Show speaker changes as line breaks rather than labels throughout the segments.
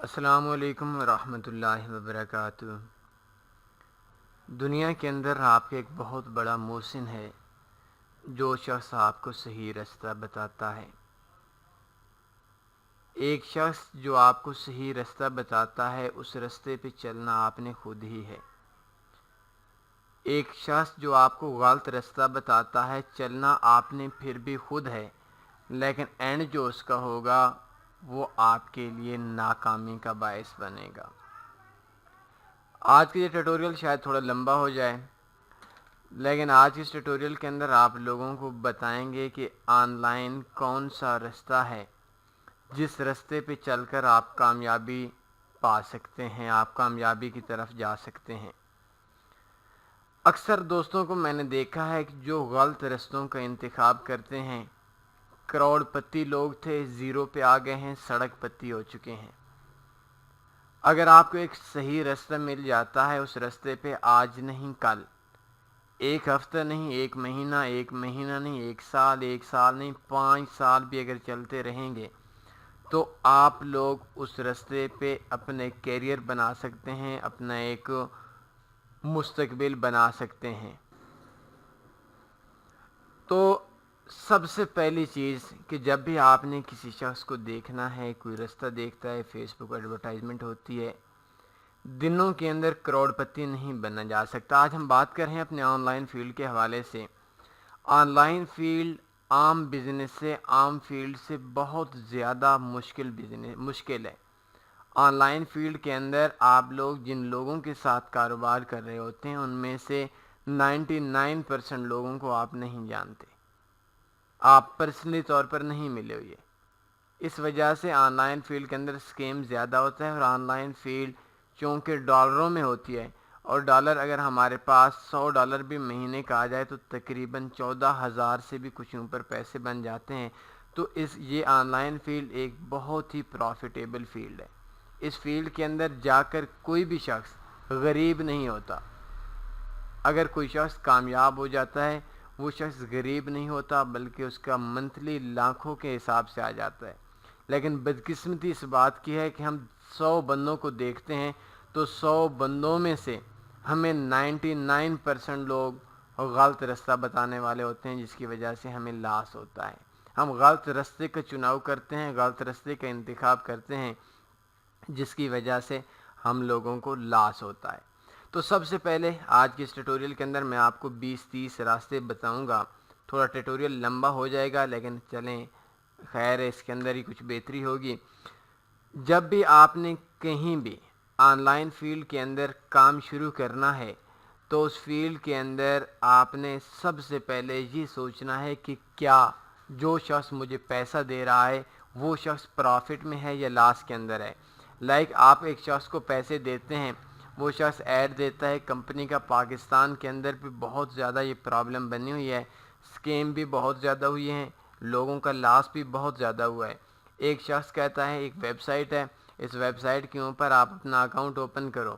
السلام علیکم ورحمۃ اللہ وبرکاتہ۔ دنیا کے اندر آپ کا ایک بہت بڑا محسن ہے جو شخص آپ کو صحیح راستہ بتاتا ہے۔ ایک شخص جو آپ کو صحیح راستہ بتاتا ہے اس راستے پہ چلنا آپ نے خود ہی ہے۔ ایک شخص جو آپ کو غلط راستہ بتاتا ہے چلنا آپ نے پھر بھی خود ہے، لیکن اینڈ جو اس کا ہوگا وہ آپ کے لیے ناکامی کا باعث بنے گا۔ آج کا یہ ٹیوٹوریل شاید تھوڑا لمبا ہو جائے، لیکن آج اس ٹیوٹوریل کے اندر آپ لوگوں کو بتائیں گے کہ آن لائن کون سا راستہ ہے جس راستے پہ چل کر آپ کامیابی پا سکتے ہیں، آپ کامیابی کی طرف جا سکتے ہیں۔ اکثر دوستوں کو میں نے دیکھا ہے کہ جو غلط راستوں کا انتخاب کرتے ہیں، کروڑ پتی لوگ تھے، زیرو پہ آ گئے ہیں، سڑک پتی ہو چکے ہیں۔ اگر آپ کو ایک صحیح راستہ مل جاتا ہے اس راستے پہ آج نہیں کل، ایک ہفتہ نہیں، ایک مہینہ نہیں، ایک سال نہیں، 5 سال بھی اگر چلتے رہیں گے تو آپ لوگ اس راستے پہ اپنے کیریئر بنا سکتے ہیں، اپنا ایک مستقبل بنا سکتے ہیں۔ تو سب سے پہلی چیز کہ جب بھی آپ نے کسی شخص کو دیکھنا ہے، کوئی راستہ دیکھتا ہے، فیس بک ایڈورٹائزمنٹ ہوتی ہے، دنوں کے اندر کروڑ پتی نہیں بننا جا سکتا۔ آج ہم بات کر رہے ہیں اپنے آن لائن فیلڈ کے حوالے سے۔ آن لائن فیلڈ عام بزنس سے، عام فیلڈ سے بہت زیادہ مشکل ہے۔ آن لائن فیلڈ کے اندر آپ لوگ جن لوگوں کے ساتھ کاروبار کر رہے ہوتے ہیں ان میں سے 99% لوگوں کو آپ نہیں جانتے، آپ پرسنلی طور پر نہیں ملے ہوئے۔ اس وجہ سے آن لائن فیلڈ کے اندر اسکیم زیادہ ہوتا ہے، اور آن لائن فیلڈ چونکہ ڈالروں میں ہوتی ہے، اور ڈالر اگر ہمارے پاس $100 بھی مہینے کا آ جائے تو تقریباً 14,000 سے بھی کچھ اوپر پیسے بن جاتے ہیں۔ تو یہ آن لائن فیلڈ ایک بہت ہی پروفیٹیبل فیلڈ ہے۔ اس فیلڈ کے اندر جا کر کوئی بھی شخص غریب نہیں ہوتا۔ اگر کوئی شخص کامیاب ہو جاتا ہے وہ شخص غریب نہیں ہوتا، بلکہ اس کا منتھلی لاکھوں کے حساب سے آ جاتا ہے۔ لیکن بدقسمتی اس بات کی ہے کہ ہم 100 بندوں کو دیکھتے ہیں تو 100 بندوں میں سے ہمیں 99% لوگ غلط راستہ بتانے والے ہوتے ہیں، جس کی وجہ سے ہمیں لاس ہوتا ہے۔ ہم غلط راستے کا چناؤ کرتے ہیں، غلط راستے کا انتخاب کرتے ہیں، جس کی وجہ سے ہم لوگوں کو لاس ہوتا ہے۔ تو سب سے پہلے آج کے اس ٹیوٹوریل کے اندر میں آپ کو 20-30 راستے بتاؤں گا۔ تھوڑا ٹیوٹوریل لمبا ہو جائے گا، لیکن چلیں خیر ہے، اس کے اندر ہی کچھ بہتری ہوگی۔ جب بھی آپ نے کہیں بھی آن لائن فیلڈ کے اندر کام شروع کرنا ہے تو اس فیلڈ کے اندر آپ نے سب سے پہلے یہ سوچنا ہے کہ کیا جو شخص مجھے پیسہ دے رہا ہے وہ شخص پرافٹ میں ہے یا لاس کے اندر ہے۔ آپ ایک شخص کو پیسے دیتے ہیں، وہ شخص ایڈ دیتا ہے کمپنی کا۔ پاکستان کے اندر بھی بہت زیادہ یہ پرابلم بنی ہوئی ہے، اسکیم بھی بہت زیادہ ہوئی ہیں، لوگوں کا لاس بھی بہت زیادہ ہوا ہے۔ ایک شخص کہتا ہے ایک ویب سائٹ ہے، اس ویب سائٹ کے اوپر آپ اپنا اکاؤنٹ اوپن کرو،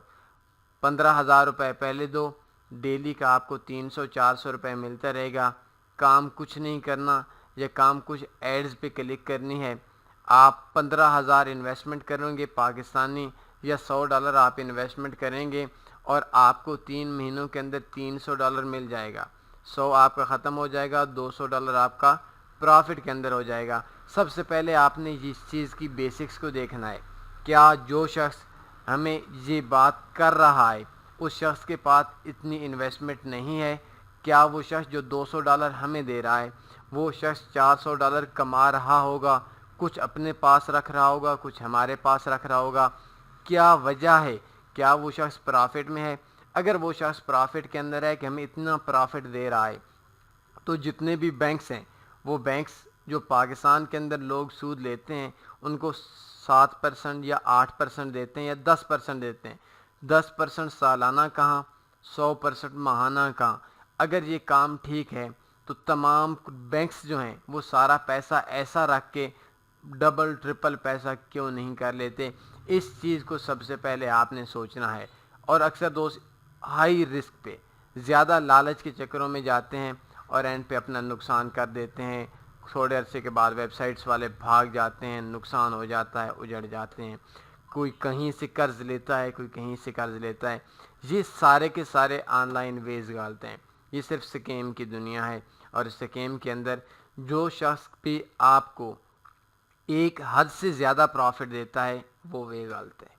15,000 روپے پہلے دو، ڈیلی کا آپ کو 300-400 روپے ملتا رہے گا، کام کچھ نہیں کرنا یا کام کچھ ایڈز پہ کلک کرنی ہے۔ آپ 15,000 انویسٹمنٹ کریں گے پاکستانی، یا $100 آپ انویسٹمنٹ کریں گے، اور آپ کو 3 مہینوں کے اندر $300 مل جائے گا۔ 100 آپ کا ختم ہو جائے گا، $200 آپ کا پرافٹ کے اندر ہو جائے گا۔ سب سے پہلے آپ نے اس چیز کی بیسکس کو دیکھنا ہے، کیا جو شخص ہمیں یہ بات کر رہا ہے اس شخص کے پاس اتنی انویسٹمنٹ نہیں ہے؟ کیا وہ شخص جو $200 ہمیں دے رہا ہے وہ شخص $400 کما رہا ہوگا، کچھ اپنے پاس رکھ رہا ہوگا، کچھ ہمارے پاس رکھ رہا ہوگا؟ کیا وجہ ہے؟ کیا وہ شخص پرافٹ میں ہے؟ اگر وہ شخص پرافٹ کے اندر ہے کہ ہمیں اتنا پرافٹ دے رہا ہے، تو جتنے بھی بینکس ہیں، وہ بینکس جو پاکستان کے اندر لوگ سود لیتے ہیں ان کو 7% یا 8% دیتے ہیں یا 10% دیتے ہیں۔ 10% سالانہ کہاں، 100% ماہانہ کہاں؟ اگر یہ کام ٹھیک ہے تو تمام بینکس جو ہیں وہ سارا پیسہ ایسا رکھ کے ڈبل ٹرپل پیسہ کیوں نہیں کر لیتے؟ اس چیز کو سب سے پہلے آپ نے سوچنا ہے۔ اور اکثر دوست ہائی رسک پہ زیادہ لالچ کے چکروں میں جاتے ہیں اور اینڈ پہ اپنا نقصان کر دیتے ہیں۔ تھوڑے عرصے کے بعد ویب سائٹس والے بھاگ جاتے ہیں، نقصان ہو جاتا ہے، اجڑ جاتے ہیں۔ کوئی کہیں سے قرض لیتا ہے، کوئی کہیں سے قرض لیتا ہے، یہ سارے کے سارے آن لائن ویز گالتے ہیں. یہ صرف سکیم کی دنیا ہے، اور اس سکیم کے اندر جو شخص بھی آپ کو ایک حد سے زیادہ پروفٹ دیتا ہے وہ وے غلط ہے.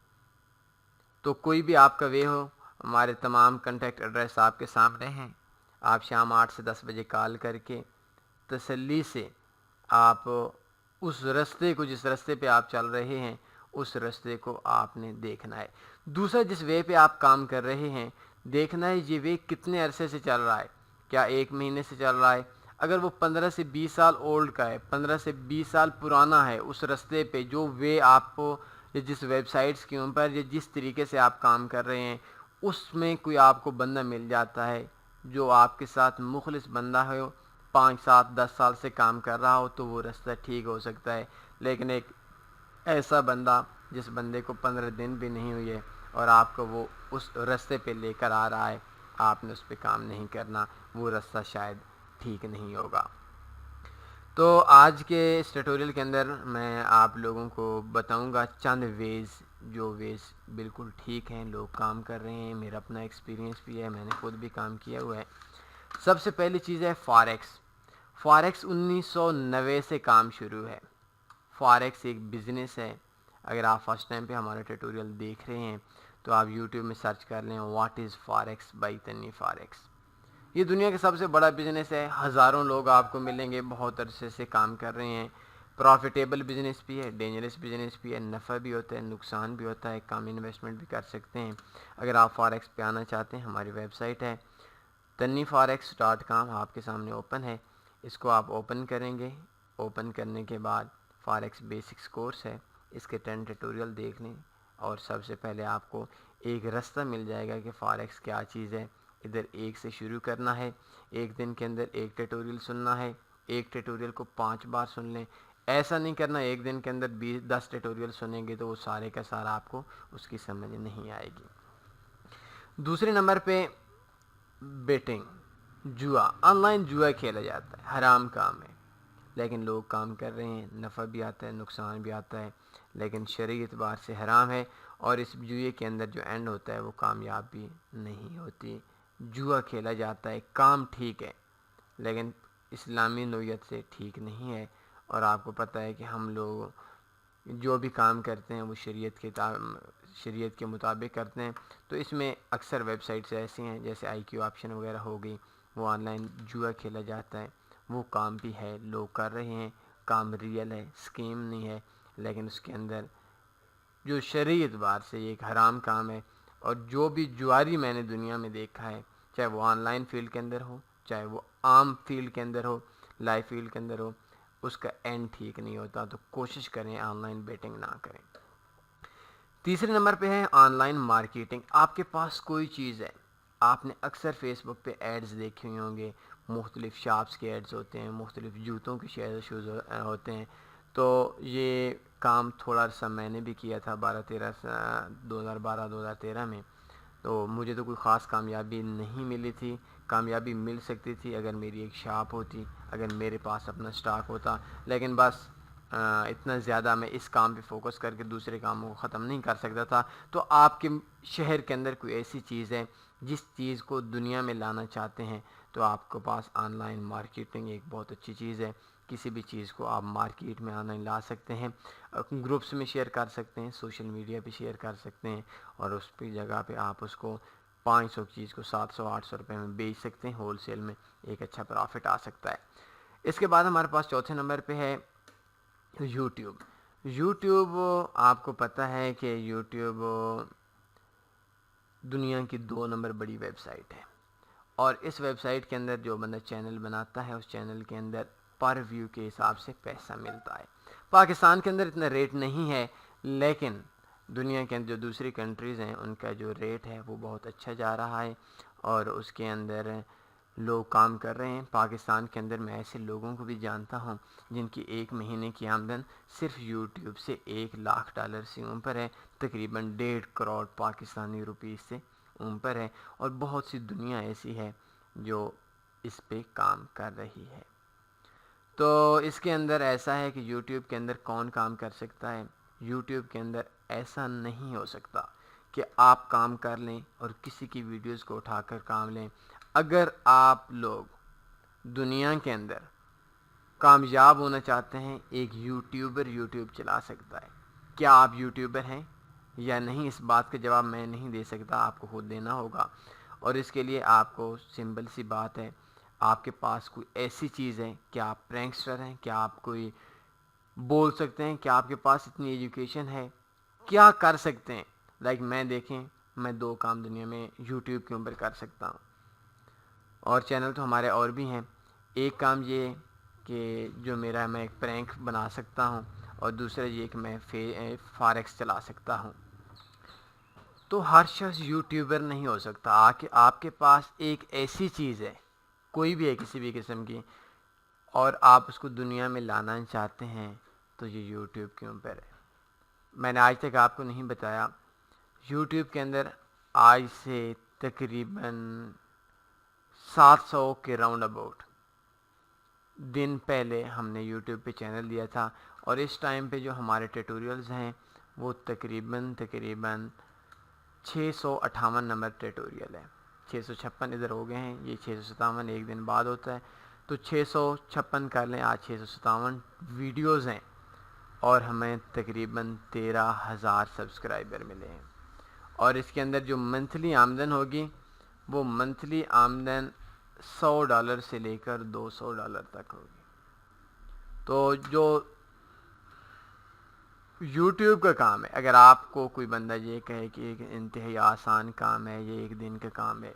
تو کوئی بھی آپ کا وے ہو، ہمارے تمام کنٹیکٹ ایڈریس آپ کے سامنے ہیں. آپ شام 8 سے 10 بجے کال کر کے تسلی سے آپ اس رستے کو، جس رستے پہ آپ چل رہے ہیں، اس رستے کو آپ نے دیکھنا ہے. دوسرا، جس وے پہ آپ کام کر رہے ہیں دیکھنا ہے یہ وے کتنے عرصے سے چل رہا ہے. کیا 1 مہینے سے چل رہا ہے؟ اگر وہ 15 سے 20 سال اولڈ کا ہے، 15 سے 20 سال پرانا ہے، اس رستے پہ جو وے آپ کو، یا جس ویب سائٹس کے اوپر، یا جس طریقے سے آپ کام کر رہے ہیں، اس میں کوئی آپ کو بندہ مل جاتا ہے جو آپ کے ساتھ مخلص بندہ ہو، 5 7 10 سال سے کام کر رہا ہو، تو وہ رستہ ٹھیک ہو سکتا ہے. لیکن ایک ایسا بندہ جس بندے کو 15 دن بھی نہیں ہوئے اور آپ کو وہ اس رستے پہ لے کر آ رہا ہے، آپ نے اس پہ کام نہیں کرنا، وہ رستہ شاید ٹھیک نہیں ہوگا. تو آج کے اس ٹیوٹوریل کے اندر میں آپ لوگوں کو بتاؤں گا چند ویز، جو ویز بالکل ٹھیک ہیں، لوگ کام کر رہے ہیں. میرا اپنا ایکسپیرینس بھی ہے، میں نے خود بھی کام کیا ہوا ہے. سب سے پہلی چیز ہے فاریکس. فاریکس 1990 سے کام شروع ہے. فاریکس ایک بزنس ہے. اگر آپ فرسٹ ٹائم پہ ہمارا ٹیوٹوریل دیکھ رہے ہیں تو آپ یوٹیوب میں سرچ کر لیں واٹ از فاریکس بائی تنی فاریکس. یہ دنیا کا سب سے بڑا بزنس ہے. ہزاروں لوگ آپ کو ملیں گے، بہت عرصے سے کام کر رہے ہیں. پروفیٹیبل بزنس بھی ہے، ڈینجرس بزنس بھی ہے، نفع بھی ہوتا ہے، نقصان بھی ہوتا ہے، کم انویسٹمنٹ بھی کر سکتے ہیں. اگر آپ فاریکس پہ آنا چاہتے ہیں، ہماری ویب سائٹ ہے tanniforex.com آپ کے سامنے اوپن ہے. اس کو آپ اوپن کریں گے. اوپن کرنے کے بعد فاریکس بیسکس کورس ہے، اس کے 10 ٹیوٹوریل دیکھ لیں، اور سب سے پہلے آپ کو ایک رستہ مل جائے گا کہ فاریکس کیا چیز ہے. ادھر ایک سے شروع کرنا ہے، ایک دن کے اندر ایک ٹیوٹوریل سننا ہے. ایک ٹیوٹوریل کو 5 بار سن لیں. ایسا نہیں کرنا ایک دن کے اندر 10 ٹیوٹوریل سنیں گے تو وہ سارے کا سارا آپ کو اس کی سمجھ نہیں آئے گی. دوسرے نمبر پہ بیٹنگ، جوا. آن لائن جوا کھیلا جاتا ہے، حرام کام ہے، لیکن لوگ کام کر رہے ہیں. نفع بھی آتا ہے، نقصان بھی آتا ہے، لیکن شرعی اعتبار سے حرام ہے. اور اس جوئے کے اندر جو اینڈ ہوتا ہے وہ کامیاب بھی نہیں ہوتی. جوا کھیلا جاتا ہے، کام ٹھیک ہے لیکن اسلامی نوعیت سے ٹھیک نہیں ہے. اور آپ کو پتہ ہے کہ ہم لوگ جو بھی کام کرتے ہیں وہ شریعت کے مطابق کرتے ہیں. تو اس میں اکثر ویب سائٹس ایسی ہیں جیسے آئی کیو آپشن وغیرہ ہو گئی، وہ آن لائن جوا کھیلا جاتا ہے. وہ کام بھی ہے، لوگ کر رہے ہیں، کام ریئل ہے، سکیم نہیں ہے، لیکن اس کے اندر جو شرعی اعتبار سے یہ ایک حرام کام ہے. اور جو بھی جواری میں نے دنیا میں دیکھا ہے، چاہے وہ آن لائن فیلڈ کے اندر ہو، چاہے وہ عام فیلڈ کے اندر ہو، لائف فیلڈ کے اندر ہو، اس کا اینڈ ٹھیک نہیں ہوتا. تو کوشش کریں آن لائن بیٹنگ نہ کریں. تیسرے نمبر پہ ہے آن لائن مارکیٹنگ. آپ کے پاس کوئی چیز ہے، آپ نے اکثر فیس بک پہ ایڈز دیکھے ہوئے ہوں گے، مختلف شاپس کے ایڈز ہوتے ہیں، مختلف جوتوں کے شوز ہوتے ہیں. تو یہ کام تھوڑا سا میں نے بھی کیا تھا 2012-2013 میں. تو مجھے تو کوئی خاص کامیابی نہیں ملی تھی. کامیابی مل سکتی تھی اگر میری ایک شاپ ہوتی، اگر میرے پاس اپنا سٹاک ہوتا، لیکن بس اتنا زیادہ میں اس کام پہ فوکس کر کے دوسرے کاموں کو ختم نہیں کر سکتا تھا. تو آپ کے شہر کے اندر کوئی ایسی چیز ہے جس چیز کو دنیا میں لانا چاہتے ہیں، تو آپ کے پاس آن لائن مارکیٹنگ ایک بہت اچھی چیز ہے. کسی بھی چیز کو آپ مارکیٹ میں آن لائن لا سکتے ہیں، گروپس میں شیئر کر سکتے ہیں، سوشل میڈیا پہ شیئر کر سکتے ہیں، اور اس پہ جگہ پہ آپ اس کو 500 چیز کو 700-800 روپے میں بیچ سکتے ہیں. ہول سیل میں ایک اچھا پروفٹ آ سکتا ہے. اس کے بعد ہمارے پاس چوتھے نمبر پہ ہے یوٹیوب. یوٹیوب آپ کو پتہ ہے کہ یوٹیوب دنیا کی 2 نمبر بڑی ویب سائٹ ہے. اور اس ویب سائٹ کے اندر جو بندہ چینل بناتا ہے، اس چینل کے اندر پر ویو کے حساب سے پیسہ ملتا ہے. پاکستان کے اندر اتنا ریٹ نہیں ہے، لیکن دنیا کے اندر جو دوسری کنٹریز ہیں ان کا جو ریٹ ہے وہ بہت اچھا جا رہا ہے، اور اس کے اندر لوگ کام کر رہے ہیں. پاکستان کے اندر میں ایسے لوگوں کو بھی جانتا ہوں جن کی 1 مہینے کی آمدن صرف یوٹیوب سے $1,00,000 سے اوپر ہے، تقریباً 1.5 کروڑ پاکستانی روپیز سے اوپر ہے. اور بہت سی دنیا ایسی ہے جو اس پہ کام کر رہی ہے. تو اس کے اندر ایسا ہے کہ یوٹیوب کے اندر کون کام کر سکتا ہے. یوٹیوب کے اندر ایسا نہیں ہو سکتا کہ آپ کام کر لیں اور کسی کی ویڈیوز کو اٹھا کر کام لیں. اگر آپ لوگ دنیا کے اندر کامیاب ہونا چاہتے ہیں، ایک یوٹیوبر یوٹیوب چلا سکتا ہے. کیا آپ یوٹیوبر ہیں یا نہیں، اس بات کا جواب میں نہیں دے سکتا، آپ کو خود دینا ہوگا. اور اس کے لیے آپ کو سمپل سی بات ہے، آپ کے پاس کوئی ایسی چیز ہے، کیا آپ پرینکسٹر ہیں، کیا آپ کوئی بول سکتے ہیں، کیا آپ کے پاس اتنی ایجوکیشن ہے، کیا کر سکتے ہیں. لائک میں دیکھیں، میں 2 کام دنیا میں یوٹیوب کے اوپر کر سکتا ہوں، اور چینل تو ہمارے اور بھی ہیں. ایک کام یہ کہ جو میرا میں ایک پرینک بنا سکتا ہوں، اور دوسرا یہ کہ میں فاریکس چلا سکتا ہوں. تو ہر شخص یوٹیوبر نہیں ہو سکتا. آپ کے پاس ایک ایسی چیز ہے، کوئی بھی ہے کسی بھی قسم کی، اور آپ اس کو دنیا میں لانا چاہتے ہیں، تو یہ یوٹیوب کے اوپر ہے. میں نے آج تک آپ کو نہیں بتایا، یوٹیوب کے اندر آج سے تقریباً 700 کے راؤنڈ اباؤٹ دن پہلے ہم نے یوٹیوب پہ چینل دیا تھا، اور اس ٹائم پہ جو ہمارے ٹیٹوریلز ہیں وہ تقریباً 658 نمبر ٹیٹوریل ہے. 656 ادھر ہو گئے ہیں، یہ 657 ایک دن بعد ہوتا ہے، تو 656 کر لیں. آج 657 ویڈیوز ہیں، اور ہمیں تقریباً 13,000 سبسکرائبر ملے ہیں. اور اس کے اندر جو منتھلی آمدن ہوگی، وہ منتھلی آمدن $100 سے لے کر $200 تک ہوگی. تو جو یوٹیوب کا کام ہے، اگر آپ کو کوئی بندہ یہ کہے کہ ایک انتہائی آسان کام ہے، یہ ایک دن کا کام ہے،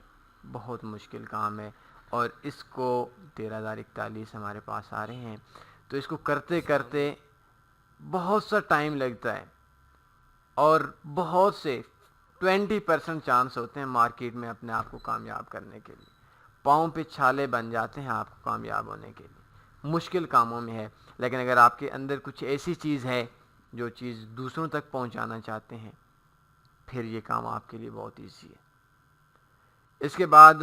بہت مشکل کام ہے، اور اس کو 13,041 ہمارے پاس آ رہے ہیں، تو اس کو کرتے کرتے بہت سا ٹائم لگتا ہے، اور بہت سے 20% چانس ہوتے ہیں مارکیٹ میں اپنے آپ کو کامیاب کرنے کے لیے. پاؤں پہ چھالے بن جاتے ہیں آپ کو کامیاب ہونے کے لیے. مشکل کاموں میں ہے، لیکن اگر آپ کے اندر کچھ ایسی چیز ہے جو چیز دوسروں تک پہنچانا چاہتے ہیں، پھر یہ کام آپ کے لیے بہت ایزی ہے. اس کے بعد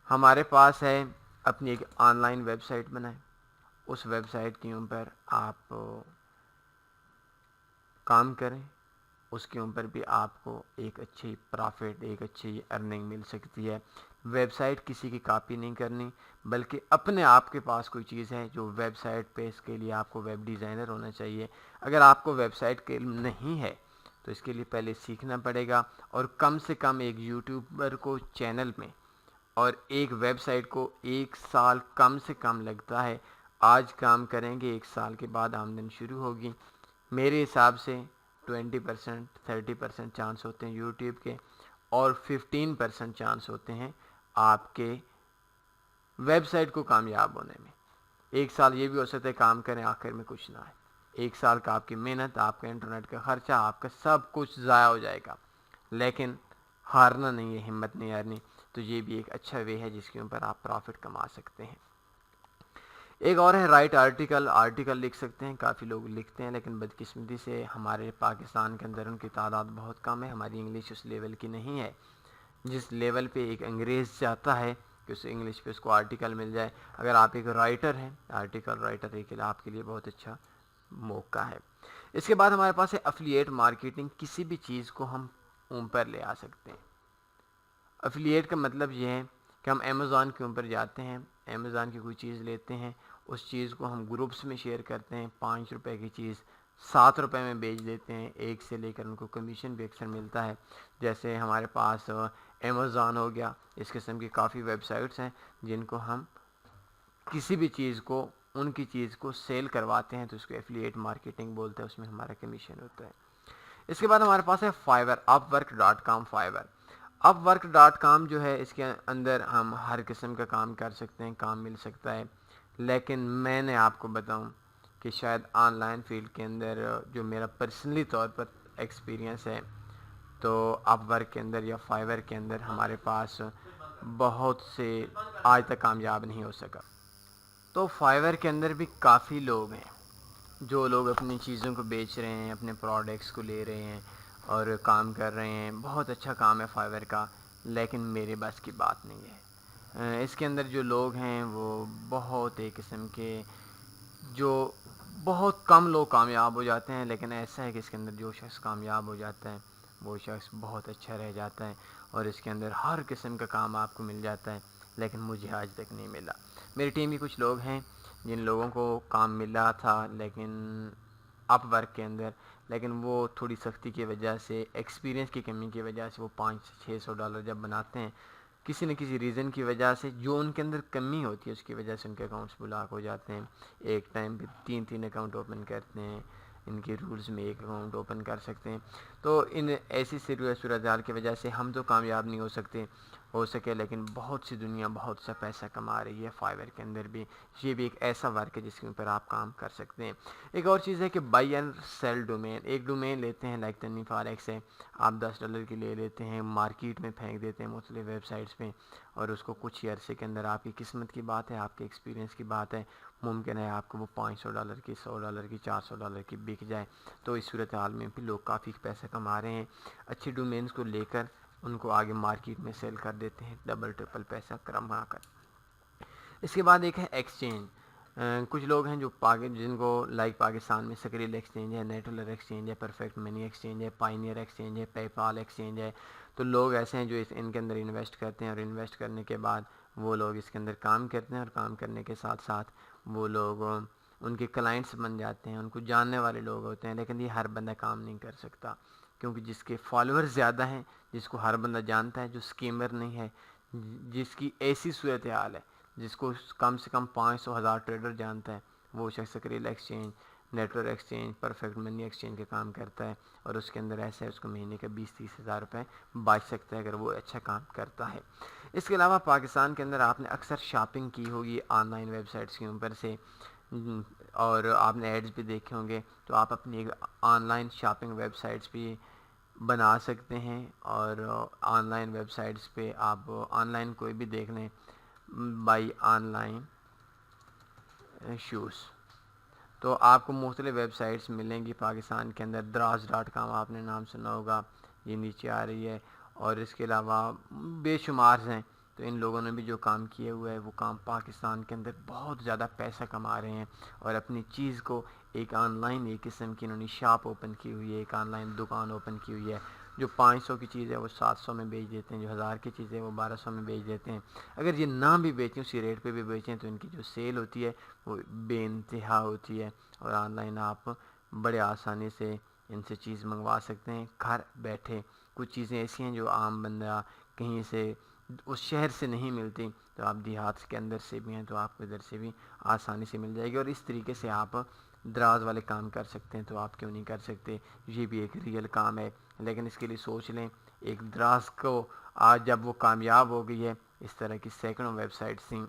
ہمارے پاس ہے اپنی ایک آن لائن ویب سائٹ بنائیں. اس ویب سائٹ کے اوپر آپ کام کریں، اس کے اوپر بھی آپ کو ایک اچھی پرافٹ، ایک اچھی ارننگ مل سکتی ہے. ویب سائٹ کسی کی کاپی نہیں کرنی، بلکہ اپنے آپ کے پاس کوئی چیز ہے جو ویب سائٹ پہ، اس کے لیے آپ کو ویب ڈیزائنر ہونا چاہیے. اگر آپ کو ویب سائٹ کے علم نہیں ہے تو اس کے لیے پہلے سیکھنا پڑے گا، اور کم سے کم ایک یوٹیوبر کو چینل میں اور ایک ویب سائٹ کو 1 سال کم سے کم لگتا ہے. آج کام کریں گے، 1 سال کے بعد آمدن شروع ہوگی. میرے حساب سے 20% 30% چانس ہوتے ہیں یوٹیوب کے، اور 15% چانس ہوتے ہیں آپ کے ویب سائٹ کو کامیاب ہونے میں. 1 سال یہ بھی ہو سکتا ہے کام کریں، آخر میں کچھ نہ آئے. 1 سال کا آپ کی محنت، آپ کا انٹرنیٹ کا خرچہ، آپ کا سب کچھ ضائع ہو جائے گا. لیکن ہارنا نہیں ہے، ہمت نہیں ہارنی. تو یہ بھی ایک اچھا وے ہے جس کے اوپر آپ پروفٹ کما سکتے ہیں. ایک اور ہے رائٹ آرٹیکل لکھ سکتے ہیں. کافی لوگ لکھتے ہیں، لیکن بدقسمتی سے ہمارے پاکستان کے اندر ان کی تعداد بہت کم ہے. ہماری انگلش اس لیول کی نہیں ہے جس لیول پہ ایک انگریز چاہتا ہے کہ اس انگلش پہ اس کو آرٹیکل مل جائے. اگر آپ ایک رائٹر ہیں، آرٹیکل رائٹر ایک آپ کے لیے بہت اچھا موقع ہے. اس کے بعد ہمارے پاس ہے افیلیٹ مارکیٹنگ. کسی بھی چیز کو ہم اوپر لے آ سکتے ہیں. افیلیٹ کا مطلب یہ ہے کہ ہم امیزون کے اوپر جاتے ہیں، امیزون کی کوئی چیز لیتے ہیں، اس چیز کو ہم گروپس میں شیئر کرتے ہیں. 5 روپے کی چیز 7 روپے میں بیچ دیتے ہیں. 1 سے لے کر ان کو کمیشن بھی اکثر ملتا ہے. جیسے ہمارے پاس امیزون ہو گیا، اس قسم کی کافی ویب سائٹس ہیں جن کو ہم کسی بھی چیز کو، ان کی چیز کو سیل کرواتے ہیں، تو اس کو ایفیلیٹ مارکیٹنگ بولتے ہیں. اس میں ہمارا کمیشن ہوتا ہے. اس کے بعد ہمارے پاس ہے فائور، upwork.com. upwork.com جو ہے، اس کے اندر ہم ہر قسم کا کام کر سکتے ہیں، کام مل سکتا ہے. لیکن میں نے آپ کو بتاؤں کہ شاید آن لائن فیلڈ کے اندر جو میرا پرسنلی طور پر ایکسپیرینس ہے، تو upwork کے اندر یا فائور کے اندر ہمارے پاس بہت سے آج تک کامیاب نہیں ہو سکا. تو فائور کے اندر بھی کافی لوگ ہیں جو لوگ اپنی چیزوں کو بیچ رہے ہیں، اپنے پروڈکٹس کو لے رہے ہیں اور کام کر رہے ہیں. بہت اچھا کام ہے فائور کا، لیکن میرے بس کی بات نہیں ہے. اس کے اندر جو لوگ ہیں وہ بہت ایک قسم کے جو بہت کم لوگ کامیاب ہو جاتے ہیں، لیکن ایسا ہے کہ اس کے اندر جو شخص کامیاب ہو جاتا ہے وہ شخص بہت اچھا رہ جاتا ہے، اور اس کے اندر ہر قسم کا کام آپ کو مل جاتا ہے، لیکن مجھے آج تک نہیں ملا۔ میری ٹیم میں کچھ لوگ ہیں جن لوگوں کو کام ملا تھا لیکن اپ ورک کے اندر، لیکن وہ تھوڑی سختی کی وجہ سے، ایکسپیرینس کی کمی کی وجہ سے وہ $500-600 جب بناتے ہیں کسی نہ کسی ریزن کی وجہ سے، جو ان کے اندر کمی ہوتی ہے اس کی وجہ سے ان کے اکاؤنٹس بلاک ہو جاتے ہیں۔ ایک ٹائم پہ 3 اکاؤنٹ اوپن کرتے ہیں، ان کے رولز میں ایک اکاؤنٹ اوپن کر سکتے ہیں۔ تو ان ایسی صورتحال کی وجہ سے ہم تو کامیاب نہیں ہو سکے، لیکن بہت سی دنیا بہت سا پیسہ کما رہی ہے فائیور کے اندر بھی۔ یہ بھی ایک ایسا ورک ہے جس کے اوپر آپ کام کر سکتے ہیں۔ ایک اور چیز ہے کہ بائی اینڈ سیل ڈومین، ایک ڈومین لیتے ہیں لائک تنی فاریکس ہے، آپ $10 کی لے لیتے ہیں، مارکیٹ میں پھینک دیتے ہیں مختلف ویب سائٹس پہ، اور اس کو کچھ ہی عرصے کے اندر، آپ کی قسمت کی بات ہے، آپ کے ایکسپیرینس کی بات ہے، ممکن ہے آپ کو وہ $500 کی، $100 کی، $400 کی بک جائے۔ تو اس صورتحال میں بھی لوگ کافی پیسہ کما رہے ہیں، اچھے ڈومینس کو لے کر ان کو آگے مارکیٹ میں سیل کر دیتے ہیں، ڈبل ٹرپل پیسہ کما کر۔ اس کے بعد ایک ہے ایکسچینج۔ کچھ لوگ ہیں جو جن کو لائک پاکستان میں سکریل ایکسچینج ہے، نیٹولر ایکسچینج ہے، پرفیکٹ منی ایکسچینج ہے، پائنیئر ایکسچینج ہے، پے پال ایکسچینج ہے۔ تو لوگ ایسے ہیں جو ان کے اندر انویسٹ کرتے ہیں، اور انویسٹ کرنے کے بعد وہ لوگ اس کے اندر کام کرتے ہیں، اور کام کرنے کے ساتھ ساتھ وہ لوگ ان کے کلائنٹس بن جاتے ہیں، ان کو جاننے والے لوگ ہوتے ہیں، لیکن یہ ہر بندہ کام نہیں کر سکتا، کیونکہ جس کے فالوور زیادہ ہیں، جس کو ہر بندہ جانتا ہے، جو اسکیمر نہیں ہے، جس کی ایسی صورتحال ہے جس کو کم سے کم 500,000 ٹریڈر جانتا ہے، وہ شخص سکریل ایکسچینج، نیٹورک ایکسچینج، پرفیکٹ منی ایکسچینج کا کام کرتا ہے، اور اس کے اندر ایسا ہے اس کو مہینے کا 20-30 ہزار روپے بچ سکتا ہے اگر وہ اچھا کام کرتا ہے۔ اس کے علاوہ پاکستان کے اندر آپ نے اکثر شاپنگ کی ہوگی آن لائن ویب سائٹس کے اوپر سے، اور آپ نے ایڈز بھی دیکھے ہوں گے، تو آپ اپنی ایک on line shopping web sites بھی بنا سکتے ہیں، اور آن لائن ویب سائٹس پہ آپ آن لائن کوئی بھی دیکھ لیں، بائی آن لائن شوز، تو آپ کو مختلف ویب سائٹس ملیں گی پاکستان کے اندر۔ دراز.com آپ نے نام سنا ہوگا، یہ نیچے آ رہی ہے، اور اس کے علاوہ بے شمار ہیں۔ تو ان لوگوں نے بھی جو کام کیے ہوا ہے وہ کام پاکستان کے اندر بہت زیادہ پیسہ کما رہے ہیں، اور اپنی چیز کو ایک آن لائن ایک قسم کی انہوں نے شاپ اوپن کی ہوئی ہے، ایک آن لائن دکان اوپن کی ہوئی ہے، جو 500 کی چیز ہے وہ 700 میں بیچ دیتے ہیں، جو 1000 کی چیز ہے وہ 1200 میں بیچ دیتے ہیں۔ اگر یہ نہ بھی بیچیں، اسی ریٹ پہ بھی بیچیں، تو ان کی جو سیل ہوتی ہے وہ بے انتہا ہوتی ہے، اور آن لائن آپ بڑے آسانی سے ان سے چیز منگوا سکتے ہیں گھر بیٹھے۔ کچھ چیزیں ایسی ہیں جو عام بندہ کہیں سے اس شہر سے نہیں ملتی، تو آپ دیہات کے اندر سے بھی ہیں تو آپ کو ادھر سے بھی آسانی سے مل جائے گی، اور اس طریقے سے آپ دراز والے کام کر سکتے ہیں، تو آپ کیوں نہیں کر سکتے؟ یہ بھی ایک ریئل کام ہے، لیکن اس کے لیے سوچ لیں۔ ایک دراز کو آج جب وہ کامیاب ہو گئی ہے، اس طرح کی سینکڑوں ویب سائٹس تھیں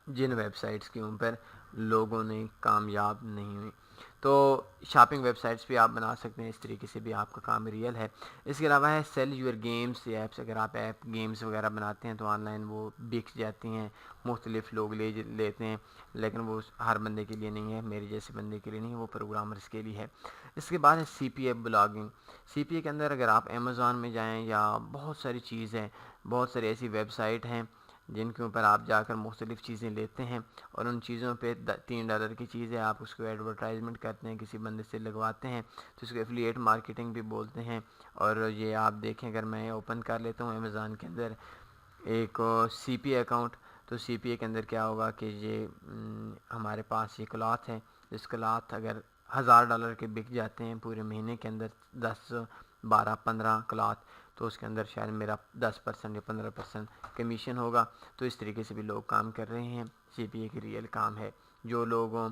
جن ویب سائٹس کے اوپر لوگوں نے کامیاب نہیں ہوئی، تو شاپنگ ویب سائٹس بھی آپ بنا سکتے ہیں، اس طریقے سے بھی آپ کا کام ریئل ہے۔ اس کے علاوہ ہے سیل یور گیمس ایپس، اگر آپ گیمز وغیرہ بناتے ہیں تو آن لائن وہ بک جاتی ہیں، مختلف لوگ لیتے ہیں، لیکن وہ ہر بندے کے لیے نہیں ہے، میرے جیسے بندے کے لیے نہیں ہے، وہ پروگرامرز کے لیے ہے۔ اس کے بعد ہے سی پی اے بلاگنگ۔ سی پی اے کے اندر اگر آپ امیزون میں جائیں، یا بہت ساری چیزیں، بہت ساری ایسی ویب سائٹ ہیں جن کے اوپر آپ جا کر مختلف چیزیں لیتے ہیں، اور ان چیزوں پہ $3 کی چیز ہے، آپ اس کو ایڈورٹائزمنٹ کرتے ہیں، کسی بندے سے لگواتے ہیں، تو اس کو ایفیلیٹ مارکیٹنگ بھی بولتے ہیں۔ اور یہ آپ دیکھیں، اگر میں اوپن کر لیتا ہوں امیزون کے اندر ایک سی پی اے اکاؤنٹ، تو سی پی اے کے اندر کیا ہوگا کہ یہ ہمارے پاس یہ کلاتھ ہے، اس کلاتھ اگر $1000 کے بک جاتے ہیں پورے مہینے کے اندر، 10 12 15 کلاتھ، تو اس کے اندر شاید میرا 10% یا 15% کمیشن ہوگا۔ تو اس طریقے سے بھی لوگ کام کر رہے ہیں، سی پی اے کی ریئل کام ہے۔ جو لوگوں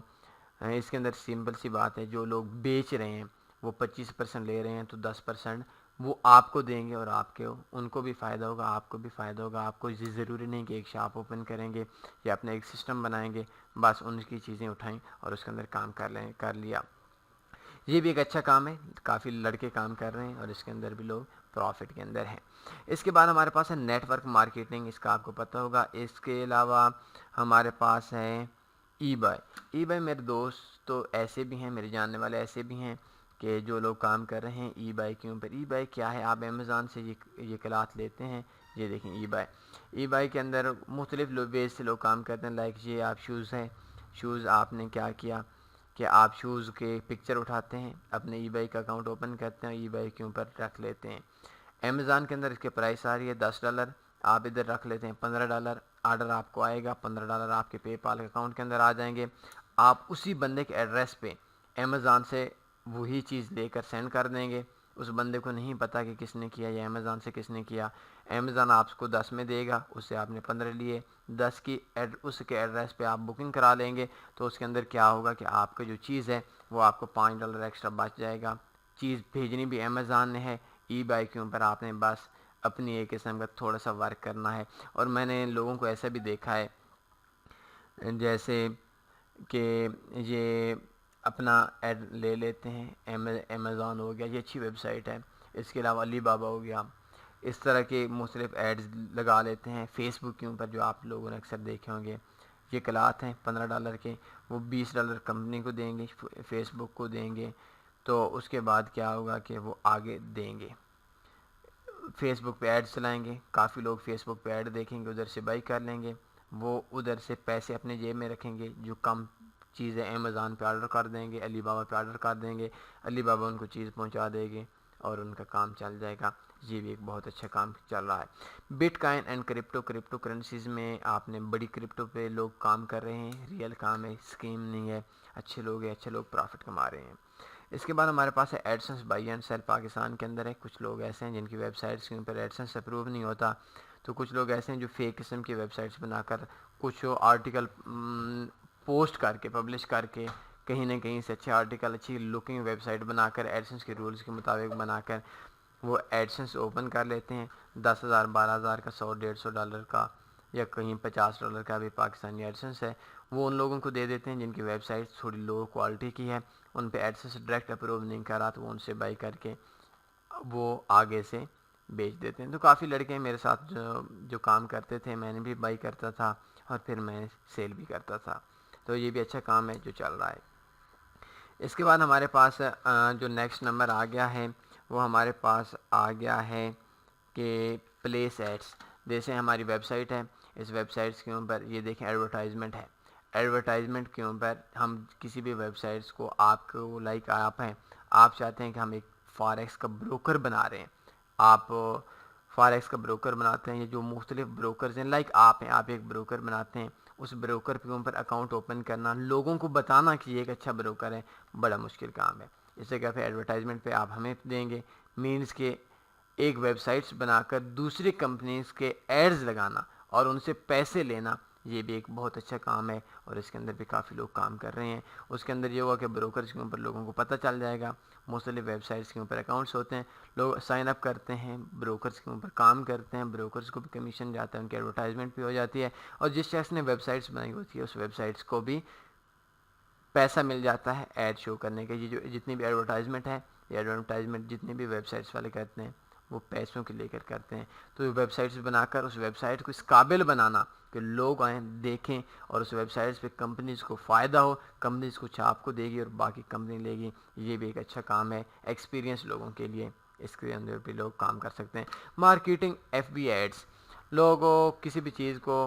اس کے اندر سمپل سی بات ہے، جو لوگ بیچ رہے ہیں وہ 25% لے رہے ہیں، تو 10% وہ آپ کو دیں گے، اور آپ کے ان کو بھی فائدہ ہوگا، آپ کو بھی فائدہ ہوگا۔ آپ کو یہ ضروری نہیں کہ ایک شاپ اوپن کریں گے یا اپنا ایک سسٹم بنائیں گے، بس ان کی چیزیں اٹھائیں اور اس کے اندر کام کر لیا۔ یہ بھی ایک اچھا کام ہے، کافی لڑکے کام کر رہے ہیں، اور اس کے اندر بھی لوگ پروفٹ کے اندر ہیں۔ اس کے بعد ہمارے پاس ہے نیٹ ورک مارکیٹنگ، اس کا آپ کو پتہ ہوگا۔ اس کے علاوہ ہمارے پاس ہے ای بائی۔ ای بائی میرے دوست تو ایسے بھی ہیں، میرے جاننے والے ایسے بھی ہیں کہ جو لوگ کام کر رہے ہیں ای بائی کے اوپر۔ ای بائی کیا ہے؟ آپ امیزون سے یہ کلاتھ لیتے ہیں، یہ دیکھیں ای بائی۔ ای بائی کے اندر مختلف ویز سے لوگ کام کرتے ہیں، لائک یہ آپ شوز ہیں، شوز آپ نے کیا کیا، کہ آپ شوز کے پکچر اٹھاتے ہیں، اپنے ای بائی کا اکاؤنٹ اوپن کرتے ہیں، ای بائی کے اوپر رکھ لیتے ہیں۔ امیزون کے اندر اس کے پرائس آ رہی ہے $10، آپ ادھر رکھ لیتے ہیں $15، آرڈر آپ کو آئے گا، $15 آپ کے پے پال اکاؤنٹ کے اندر آ جائیں گے۔ آپ اسی بندے کے ایڈریس پہ امیزون سے وہی چیز لے کر سینڈ کر دیں گے، اس بندے کو نہیں پتہ کہ کس نے کیا یا امیزون سے کس نے کیا۔ امیزون آپ کو 10 میں دے گا، اس سے آپ نے 15 لیے، 10 کی اس کے ایڈریس پہ آپ بکنگ کرا لیں گے، تو اس کے اندر کیا ہوگا کہ آپ کا جو چیز ہے وہ آپ کو $5 ایکسٹرا بچ جائے گا۔ چیز بھیجنی بھی امیزون نے ہے، ای بائی کے اوپر آپ نے بس اپنی ایک قسم کا تھوڑا سا ورک کرنا ہے۔ اور میں نے لوگوں کو ایسا بھی دیکھا ہے جیسے کہ یہ اپنا ایڈ لے لیتے ہیں، امیزون ہو گیا، یہ اچھی ویب سائٹ ہے، اس کے علاوہ علی بابا ہو گیا، اس طرح کے مختلف ایڈز لگا لیتے ہیں۔ فیس بک کے اوپر جو آپ لوگوں نے اکثر دیکھے ہوں گے، یہ کلات ہیں $15 کے، وہ $20 کمپنی کو دیں گے، فیس بک کو دیں گے، تو اس کے بعد کیا ہوگا کہ وہ آگے دیں گے، فیس بک پہ ایڈ چلائیں گے، کافی لوگ فیس بک پہ ایڈ دیکھیں گے، ادھر سے بائی کر لیں گے، وہ ادھر سے پیسے اپنے جیب میں رکھیں گے، جو کم چیزیں امیزون پہ آرڈر کر دیں گے، علی بابا پہ آرڈر کر دیں گے، علی بابا ان کو چیز پہنچا دے گی اور ان کا کام چل جائے گا۔ یہ بھی ایک بہت اچھا کام چل رہا ہے۔ بٹ کائن اینڈ کرپٹو کرنسیز میں آپ نے بڑی کرپٹو پہ لوگ کام کر رہے ہیں، ریئل کام ہے، اسکیم نہیں ہے، اچھے لوگ ہیں، اچھے لوگ پروفٹ کما رہے ہیں۔ اس کے بعد ہمارے پاس ہے AdSense buy and sell, Pakistan کے اندر ہے، کچھ لوگ ایسے ہیں جن کی ویب سائٹس کے اوپر ایڈسنس اپروو نہیں ہوتا، تو کچھ لوگ ایسے ہیں جو فیک قسم کی ویب سائٹس بنا کر کچھ آرٹیکل پوسٹ کر کے پبلش کر کے کہیں نہ کہیں سے اچھے آرٹیکل، اچھی لکنگ ویب سائٹ بنا کر ایڈسنس کے رولز کے مطابق بنا کر وہ ایڈسنس اوپن کر لیتے ہیں، 10,000 12,000 کا، $100 کا یا کہیں $50 کا بھی پاکستانی ایڈسنس ہے، وہ ان لوگوں کو دے دیتے ہیں جن کی ویب سائٹ تھوڑی لو کوالٹی کی ہے، ان پہ ایڈسنس ڈائریکٹ اپروو نہیں کرا تو وہ ان سے بائی کر کے وہ آگے سے بیچ دیتے ہیں۔ تو کافی لڑکے میرے ساتھ جو کام کرتے تھے، میں نے بھی بائی کرتا تھا اور پھر میں سیل بھی کرتا تھا، تو یہ بھی اچھا کام ہے جو چل رہا ہے۔ اس کے بعد ہمارے پاس جو نیکسٹ نمبر آ گیا ہے وہ ہمارے پاس آ گیا ہے کہ پلیس ایڈس، جیسے ہماری ویب سائٹ ہے، اس ویب سائٹس کے اوپر یہ دیکھیں ایڈورٹائزمنٹ ہے، ایڈورٹائزمنٹ کے اوپر ہم کسی بھی ویب سائٹس کو، آپ کو لائک آپ ہیں، آپ چاہتے ہیں کہ ہم ایک فاریکس کا بروکر بنا رہے ہیں، آپ فاریکس کا بروکر بناتے ہیں، یہ جو مختلف بروکرز ہیں لائک آپ ہیں، آپ ایک بروکر بناتے ہیں، اس بروکر کے اوپر اکاؤنٹ اوپن کرنا، لوگوں کو بتانا کہ یہ ایک اچھا بروکر ہے، بڑا مشکل کام ہے۔ اس سے کیا پھر ایڈورٹائزمنٹ پہ آپ ہمیں دیں گے، مینس کہ ایک ویب سائٹس بنا کر دوسری کمپنیز کے ایڈز لگانا اور ان سے پیسے لینا، یہ بھی ایک بہت اچھا کام ہے اور اس کے اندر بھی کافی لوگ کام کر رہے ہیں۔ اس کے اندر یہ ہوا کہ بروکرز کے اوپر لوگوں کو پتہ چل جائے گا، مختلف ویب سائٹس کے اوپر اکاؤنٹس ہوتے ہیں، لوگ سائن اپ کرتے ہیں، بروکرز کے اوپر کام کرتے ہیں، بروکرز کو بھی کمیشن جاتا ہے، ان کی ایڈورٹائزمنٹ بھی ہو جاتی ہے، اور جس شخص نے ویب سائٹس بنائی ہوتی ہے اس ویب سائٹس کو بھی پیسہ مل جاتا ہے ایڈ شو کرنے کے۔ یہ جو جتنی بھی ایڈورٹائزمنٹ ہے، یہ ایڈورٹائزمنٹ جتنے بھی ویب سائٹس والے کرتے ہیں وہ پیسوں کے لے کر کرتے ہیں، تو ویب سائٹس بنا کر اس ویب سائٹ کو اس قابل بنانا کہ لوگ آئیں دیکھیں اور اس ویب سائٹس پہ کمپنیز کو فائدہ ہو، کمپنیز کچھ آپ کو دے گی اور باقی کمپنی لے گی، یہ بھی ایک اچھا کام ہے ایکسپیرینس لوگوں کے لیے، اس کے اندر بھی لوگ کام کر سکتے ہیں۔ مارکیٹنگ ایف بی ایڈس، لوگوں کسی بھی چیز کو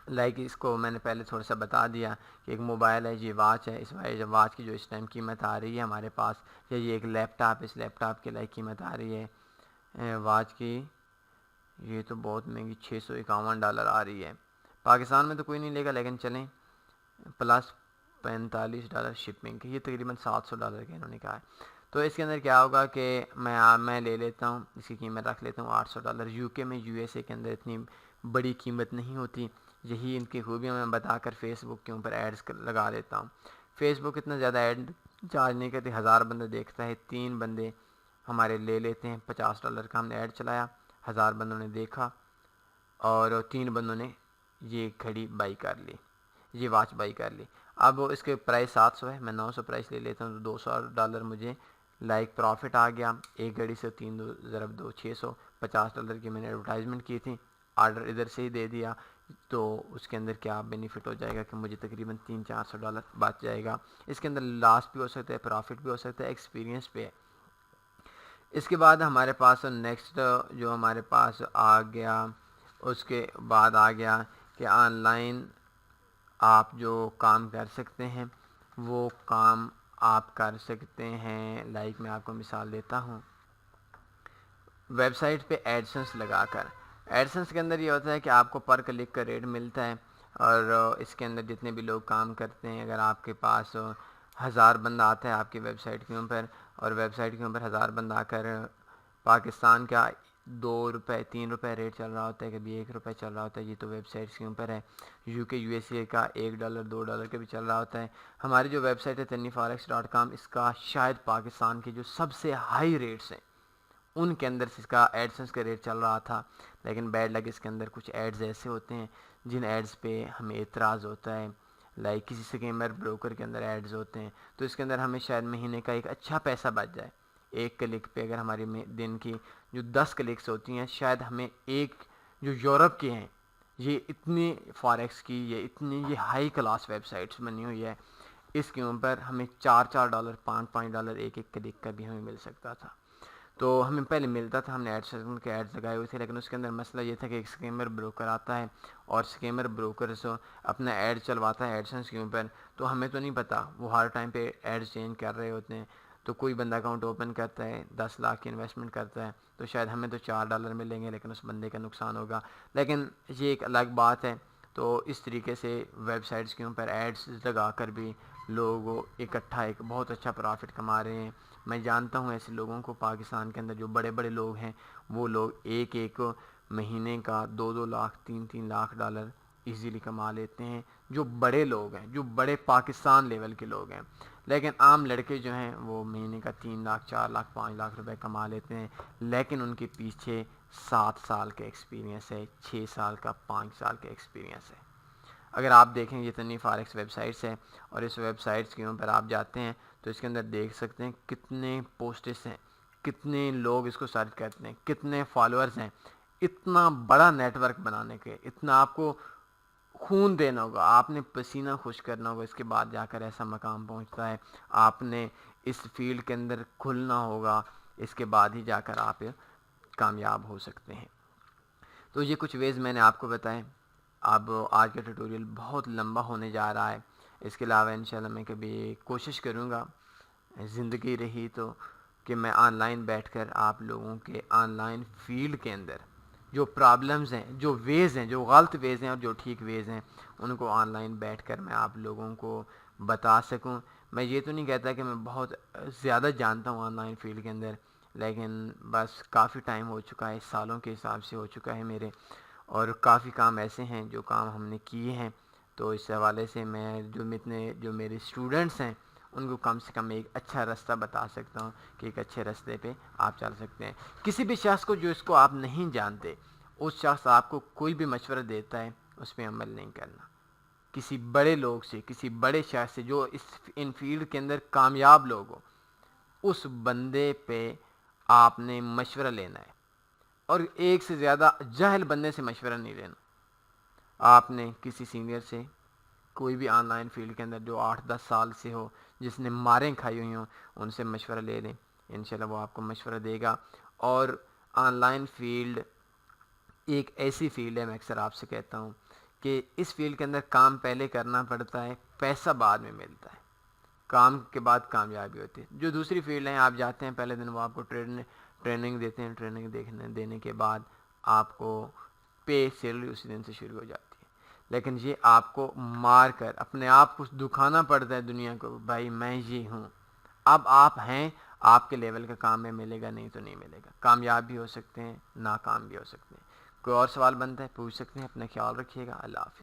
لائک اس کو میں نے پہلے تھوڑا سا بتا دیا کہ ایک موبائل ہے، یہ واچ ہے، اس واچ کی جو اس ٹائم قیمت آ رہی ہے ہمارے پاس، یا یہ ایک لیپ ٹاپ، اس لیپ ٹاپ کی لائک قیمت آ رہی ہے واچ کی، یہ تو بہت مہنگی $651 آ رہی ہے، پاکستان میں تو کوئی نہیں لے گا لیکن چلیں پلس $45 شپنگ کی، یہ تقریباً $700 کے انہوں نے کہا ہے۔ تو اس کے اندر کیا ہوگا کہ میں لے لیتا ہوں، اس کی قیمت رکھ لیتا ہوں $800۔ یو کے میں، یو ایس اے کے اندر اتنی بڑی قیمت نہیں ہوتی، یہی ان کی خوبیاں میں بتا کر فیس بک کے اوپر ایڈز لگا دیتا ہوں۔ فیس بک اتنا زیادہ ایڈ چارج نہیں کرتی، 1000 بندے دیکھتا ہے، 3 بندے ہمارے لے لیتے ہیں، $50 کا ہم نے ایڈ چلایا، 1000 بندوں نے دیکھا اور 3 بندوں نے یہ گھڑی بائی کر لی، یہ واچ بائی کر لی۔ اب اس کے پرائس 700 ہے، میں 900 پرائس لے لیتا ہوں، تو $200 مجھے لائک پروفٹ آ گیا، ایک گھڑی سے 3 ضرب 2 600، $50 کی میں نے ایڈورٹائزمنٹ کی تھی، آرڈر ادھر سے ہی دے دیا، تو اس کے اندر کیا بینیفٹ ہو جائے گا کہ مجھے تقریباً $300-400 بچ جائے گا۔ اس کے اندر لاس بھی ہو سکتا ہے، پروفٹ بھی ہو سکتا ہے، ایکسپیرینس پہ ہے۔ اس کے بعد ہمارے پاس نیکسٹ جو ہمارے پاس آ گیا، اس کے بعد آ گیا کہ آن لائن آپ جو کام کر سکتے ہیں، وہ کام آپ کر سکتے ہیں. لائک میں آپ کو مثال دیتا ہوں, ویب سائٹ پہ ایڈسنس لگا کر. ایڈسنس کے اندر یہ ہوتا ہے کہ آپ کو پر کلک کا ریٹ ملتا ہے, اور اس کے اندر جتنے بھی لوگ کام کرتے ہیں, اگر آپ کے پاس 1000 بندہ آتا ہے آپ کی ویب سائٹ کے اوپر, اور ویب سائٹ کے اوپر 1000 بندہ آ کر پاکستان کا 2 روپے 3 روپے ریٹ چل رہا ہوتا ہے, کبھی 1 روپے چل رہا ہوتا ہے, یہ تو ویب سائٹس کے اوپر ہے. یو کے یو ایس اے کا $1 $2 کا بھی چل رہا ہوتا ہے. ہماری جو ویب سائٹ ہے tennyforex.com, اس کا شاید پاکستان کے جو سب سے ہائی ریٹس ہیں ان کے اندر سے اس کا ایڈسنس کا ریٹ چل رہا تھا. لیکن بیڈ لگ اس کے اندر کچھ ایڈز ایسے ہوتے ہیں جن ایڈز پہ ہمیں اعتراض ہوتا ہے. لائک کسی سکیمر بروکر کے اندر ایڈز ہوتے ہیں, تو اس کے اندر ہمیں شاید مہینے کا ایک اچھا پیسہ بچ جائے. ایک کلک پہ اگر ہماری دن کی جو 10 کلکس ہوتی ہیں, شاید ہمیں ایک جو یورپ کے ہیں, یہ اتنی فاریکس کی یہ ہائی کلاس ویب سائٹس بنی ہوئی ہے, اس کے اوپر ہمیں $4 $5 ایک کلک کا بھی ہمیں مل سکتا تھا. تو ہمیں پہلے ملتا تھا, ہم نے ایڈس لگائے ہوئے تھے, لیکن اس کے اندر مسئلہ یہ تھا کہ ایک اسکیمر بروکر آتا ہے اور اسکیمر بروکر اپنا ایڈ چلواتا ہے ایڈسنس کے اوپر. تو ہمیں تو نہیں پتہ, وہ ہر ٹائم پہ ایڈس چینج کر رہے ہوتے ہیں. تو کوئی بندہ اکاؤنٹ اوپن کرتا ہے, 10 لاکھ کی انویسٹمنٹ کرتا ہے, تو شاید ہمیں تو $4 ملیں گے, لیکن اس بندے کا نقصان ہوگا. لیکن یہ ایک الگ بات ہے. تو اس طریقے سے ویب سائٹس کے اوپر ایڈس لگا کر بھی لوگ اکٹھا ایک بہت اچھا پرافٹ کما رہے ہیں. میں جانتا ہوں ایسے لوگوں کو پاکستان کے اندر جو بڑے بڑے لوگ ہیں, وہ لوگ ایک مہینے کا 2 لاکھ $3 لاکھ ایزیلی کما لیتے ہیں, جو بڑے لوگ ہیں, جو بڑے پاکستان لیول کے لوگ ہیں. لیکن عام لڑکے جو ہیں وہ مہینے کا 3 لاکھ 4 لاکھ 5 لاکھ روپے کما لیتے ہیں, لیکن ان کے پیچھے 7 سال کا ایکسپیرینس ہے, 6 سال کا 5 سال کا ایکسپیرینس ہے. اگر آپ دیکھیں یہ تنی فارکس ویب سائٹس ہے, اور اس ویب سائٹس کے اوپر آپ جاتے ہیں تو اس کے اندر دیکھ سکتے ہیں کتنے پوسٹس ہیں, کتنے لوگ اس کو سرچ کرتے ہیں, کتنے فالوورز ہیں. اتنا بڑا نیٹ ورک بنانے کے اتنا آپ کو خون دینا ہوگا, آپ نے پسینہ خشک کرنا ہوگا, اس کے بعد جا کر ایسا مقام پہنچتا ہے. آپ نے اس فیلڈ کے اندر کھلنا ہوگا, اس کے بعد ہی جا کر آپ کامیاب ہو سکتے ہیں. تو یہ کچھ ویز میں نے آپ کو بتائے. اب آج کا ٹیوٹوریل بہت لمبا ہونے جا رہا ہے. اس کے علاوہ انشاءاللہ میں کبھی کوشش کروں گا, زندگی رہی تو, کہ میں آن لائن بیٹھ کر آپ لوگوں کے آن لائن فیلڈ کے اندر جو پرابلمز ہیں, جو ویز ہیں, جو غلط ویز ہیں اور جو ٹھیک ویز ہیں, ان کو آن لائن بیٹھ کر میں آپ لوگوں کو بتا سکوں. میں یہ تو نہیں کہتا کہ میں بہت زیادہ جانتا ہوں آن لائن فیلڈ کے اندر, لیکن بس کافی ٹائم ہو چکا ہے, سالوں کے حساب سے ہو چکا ہے میرے, اور کافی کام ایسے ہیں جو کام ہم نے کیے ہیں. تو اس حوالے سے میں جو میرے اسٹوڈنٹس ہیں ان کو کم سے کم ایک اچھا راستہ بتا سکتا ہوں کہ ایک اچھے راستے پہ آپ چل سکتے ہیں. کسی بھی شخص کو جو اس کو آپ نہیں جانتے, اس شخص آپ کو کوئی بھی مشورہ دیتا ہے اس پہ عمل نہیں کرنا. کسی بڑے لوگ سے, کسی بڑے شخص سے جو ان فیلڈ کے اندر کامیاب لوگ ہو, اس بندے پہ آپ نے مشورہ لینا ہے, اور ایک سے زیادہ جاہل بندے سے مشورہ نہیں لینا. آپ نے کسی سینئر سے, کوئی بھی آن لائن فیلڈ کے اندر جو 8-10 سال سے ہو, جس نے ماریں کھائی ہوئی ہوں, ان سے مشورہ لے لیں. انشاءاللہ وہ آپ کو مشورہ دے گا. اور آن لائن فیلڈ ایک ایسی فیلڈ ہے, میں اکثر آپ سے کہتا ہوں کہ اس فیلڈ کے اندر کام پہلے کرنا پڑتا ہے, پیسہ بعد میں ملتا ہے. کام کے بعد کامیابی ہوتی ہے. جو دوسری فیلڈ ہیں, آپ جاتے ہیں پہلے دن وہ آپ کو ٹریننگ دیتے ہیں, ٹریننگ دینے کے بعد آپ کو پے سیلری اسی دن سے شروع ہو جاتی ہے. لیکن یہ آپ کو مار کر اپنے آپ کو دکھانا پڑتا ہے دنیا کو, بھائی میں یہ ہوں. اب آپ ہیں, آپ کے لیول کا کام میں ملے گا, نہیں تو نہیں ملے گا. کامیاب بھی ہو سکتے ہیں, ناکام بھی ہو سکتے ہیں. کوئی اور سوال بنتا ہے پوچھ سکتے ہیں. اپنا خیال رکھیے گا. اللہ حافظ.